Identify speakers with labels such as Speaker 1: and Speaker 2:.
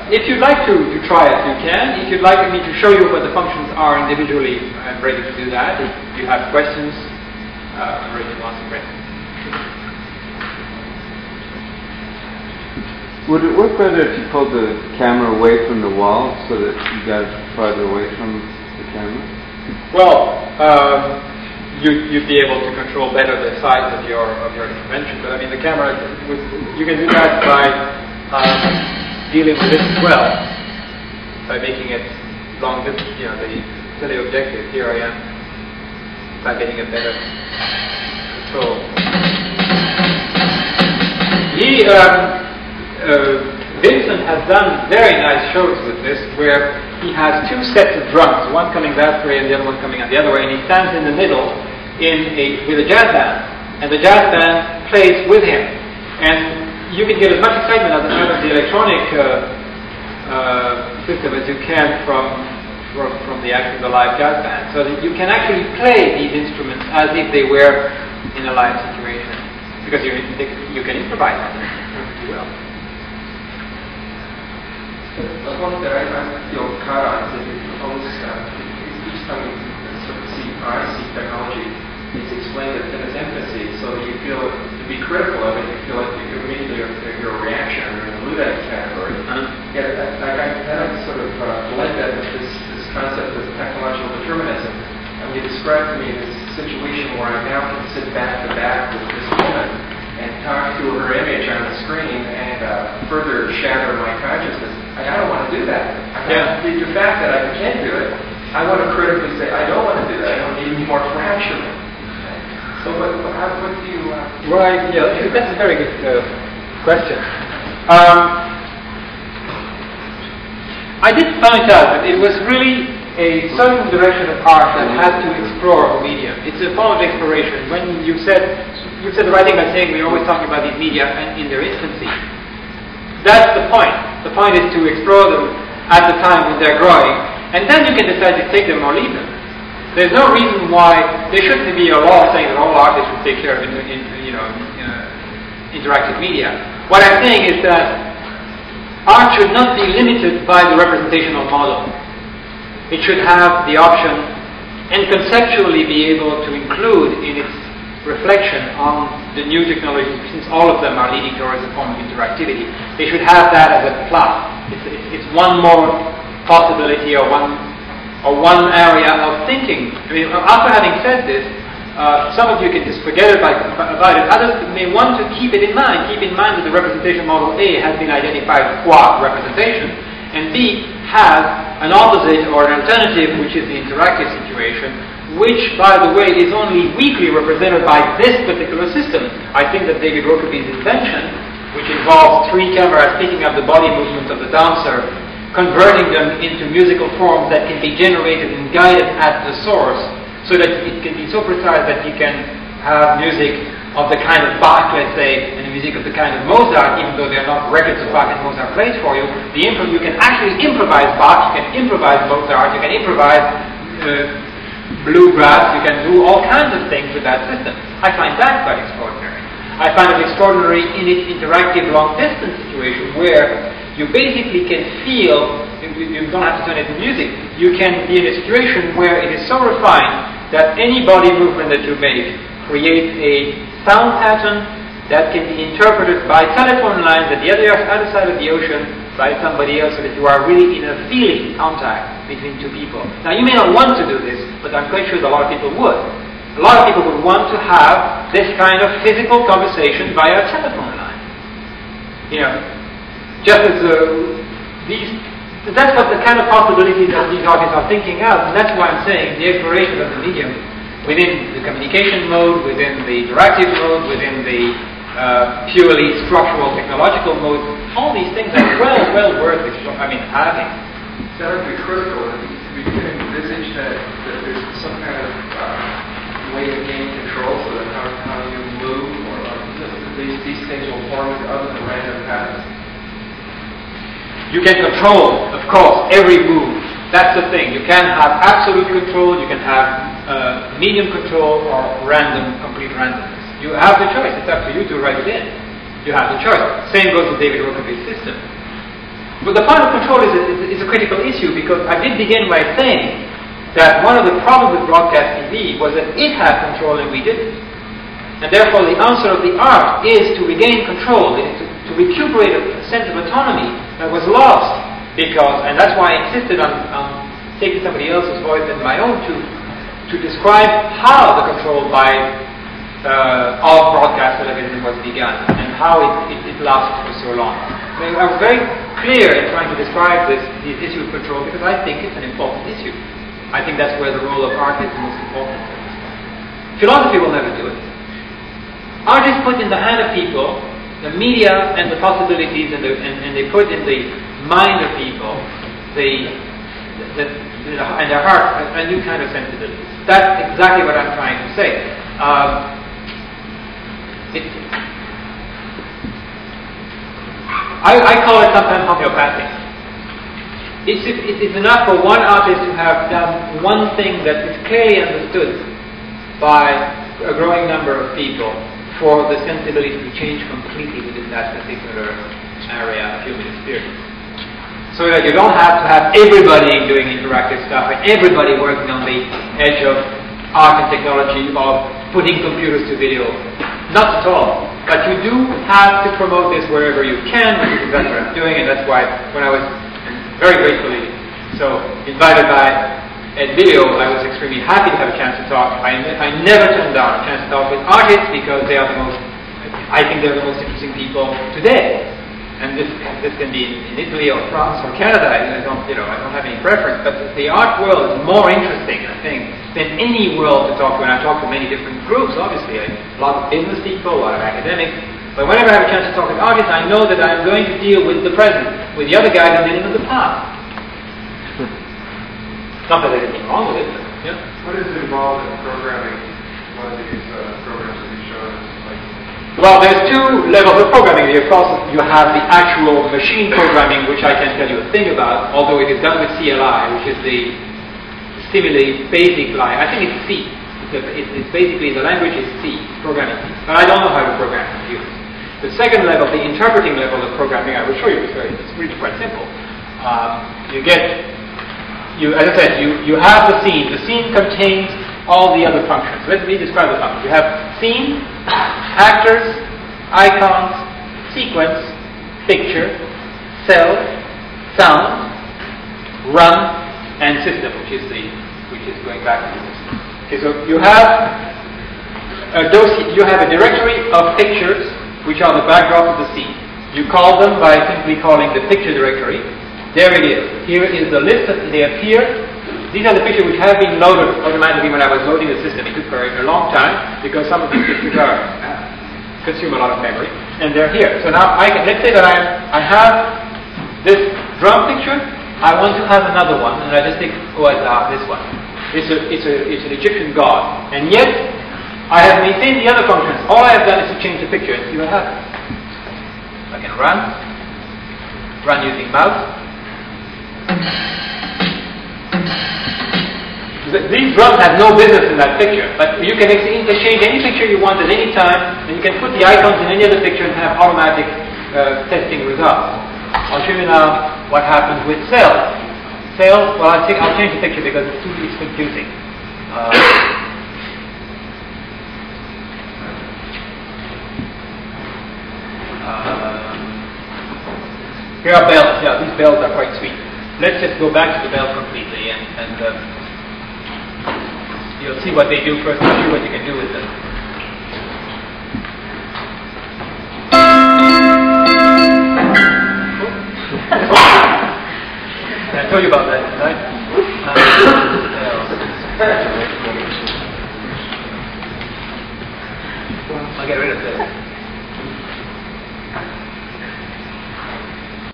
Speaker 1: if you'd like to try it, you can. If you'd like me to show you what the functions are individually, I'm ready to do that. If you have questions, I'm ready to answer questions.
Speaker 2: Would it work better if you pulled the camera away from the wall so that you got farther away from the camera?
Speaker 1: Well, you'd be able to control better the size of your intervention. But I mean, the camera, you can do that by dealing with it as well, by making it long distance. You know, the teleobjective. Here I am, by getting a better control. Vincent has done very nice shows with this, where he has two sets of drums, one coming that way and the other one coming on the other way, and he stands in the middle with a jazz band, and the jazz band plays with him. And you can get as much excitement out of the electronic system as you can from the live jazz band, so that you can actually play these instruments as if they were in a live situation, because you can improvise them perfectly well.
Speaker 3: One that I feel caught on is that you propose each time you sort of see privacy technology, it's explained in its infancy, so you feel to be critical of it, you feel like you're immediately your reaction or in the Luddite category. Yeah, I sort of blend that with this concept of technological determinism. And you described to me this situation where I now can sit back to back with this woman and talk to her image on the screen and further shatter my consciousness. I don't want to do that. The fact that I can do it, I want to critically say, I don't want to do that. I don't need any more fracturing. So what do you...
Speaker 1: Right, yeah, that's a very good question. I did find out that it was really a certain direction of art that had to explore a medium. It's a form of exploration. When you said the right thing by saying we're always talking about these media in their infancy. That's the point. The point is to explore them at the time when they're growing, and then you can decide to take them or leave them. There's no reason why there shouldn't be a law saying that all artists should take care of interactive media. What I'm saying is that art should not be limited by the representational model. It should have the option and conceptually be able to include in its reflection on the new technologies, since all of them are leading towards a form of interactivity. They should have that as a plus. It's one more possibility or one area of thinking. I mean, after having said this, some of you can just forget about it. Others may want to keep it in mind. Keep in mind that the representation model A has been identified qua representation, and B has an opposite or an alternative, which is the interactive situation, which, by the way, is only weakly represented by this particular system. I think that David Rokeby's invention, which involves 3 cameras picking up the body movement of the dancer, converting them into musical forms that can be generated and guided at the source, so that it can be so precise that you can have music of the kind of Bach, let's say, and music of the kind of Mozart, even though they're not records of Bach and Mozart played for you. You can actually improvise Bach, you can improvise Mozart, you can improvise bluegrass, you can do all kinds of things with that system. I find that quite extraordinary. I find it extraordinary in its interactive long-distance situation, where you basically can feel, you don't have to turn it into music, you can be in a situation where it is so refined that any body movement that you make creates a sound pattern that can be interpreted by telephone lines at the other side of the ocean by somebody else, so that you are really in a feeling contact between two people. Now, you may not want to do this, but I'm quite sure that a lot of people would. A lot of people would want to have this kind of physical conversation via a telephone line. You know, just as that's what the kind of possibilities that these artists are thinking of, and that's why I'm saying the exploration of the medium within the communication mode, within the interactive mode, within the purely structural technological mode, all these things are well worth having.
Speaker 3: That would be critical. We can envisage that there's some kind of way to gain control, so that how you move, or these things will form other than random patterns.
Speaker 1: You can control, of course, every move. That's the thing. You can have absolute control, you can have medium control, or complete randomness. You have the choice. It's up to you to write it in. You have the choice. Same goes with David Rokeby's system. But the point of control is a critical issue, because I did begin by saying that one of the problems with broadcast TV was that it had control and we didn't. And therefore the answer of the art is to regain control, to recuperate a sense of autonomy that was lost, because, and that's why I insisted on taking somebody else's voice than my own to describe how the control of broadcast television was begun and how it lasted for so long. I was very clear in trying to describe this issue of control, because I think it's an important issue. I think that's where the role of art is the most important. Philosophy will never do it. Art is put in the hand of people, the media and the possibilities, and they put in the mind of people, and their heart, a new kind of sensibility. That's exactly what I'm trying to say. I call it sometimes homeopathic. It is enough for one artist to have done one thing that is clearly understood by a growing number of people for the sensibility to change completely within that particular area of human experience. So that you don't have to have everybody doing interactive stuff and everybody working on the edge of art and technology, of putting computers to video. Not at all. But you do have to promote this wherever you can, which is exactly what I'm doing, and that's why when I was very gratefully so invited by Ed Video, I was extremely happy to have a chance to talk. I never turned down a chance to talk with artists, because they are I think they're the most interesting people today. And this can be in Italy or France or Canada. I don't have any preference, but the art world is more interesting, I think, than any world to talk to. And I talk to many different groups, obviously, a lot of business people, a lot of academics. But whenever I have a chance to talk with artists, I know that I'm going to deal with the present, with the other guys I'm dealing with the past. Not that there's anything wrong with it, but, yeah.
Speaker 4: What is involved in programming one of these programs that you showed us?
Speaker 1: Well, there's two levels of programming. Of course, you have the actual machine programming, which I can't tell you a thing about, although it is done with CLI, which is the Stimuli Basic Line. I think it's C. It's basically, the language is C, programming C. But I don't know how to program computers. The second level, the interpreting level of programming, I will show you. It's really quite simple. As I said, you have the scene. The scene contains all the other functions. Let me describe the functions. You have scene, actors, icons, sequence, picture, cell, sound, run, and system, which is going back to the system. Okay, so you have a directory of pictures, which are the backdrop of the scene. You call them by simply calling the picture directory. There it is. Here is the list that they appear. These are the pictures which have been loaded automatically when I was loading the system. It took a long time, because some of these pictures consume a lot of memory, and they're here. So now let's say that I have this drum picture. I want to have another one, and I just think, this one. It's an Egyptian god, and yet I have maintained the other functions. All I have done is to change the picture and see what happens. I can run using mouse. These drums have no business in that picture, but you can interchange any picture you want at any time, and you can put the icons in any other picture and have automatic testing results. I'll show you now what happens with cells. Cells, well, I'll change the picture because it's confusing. Here are bells. Yeah, these bells are quite sweet. Let's just go back to the bells completely, and you'll see what they do first and see what you can do with them. I told you about that, right? I'll get rid of this.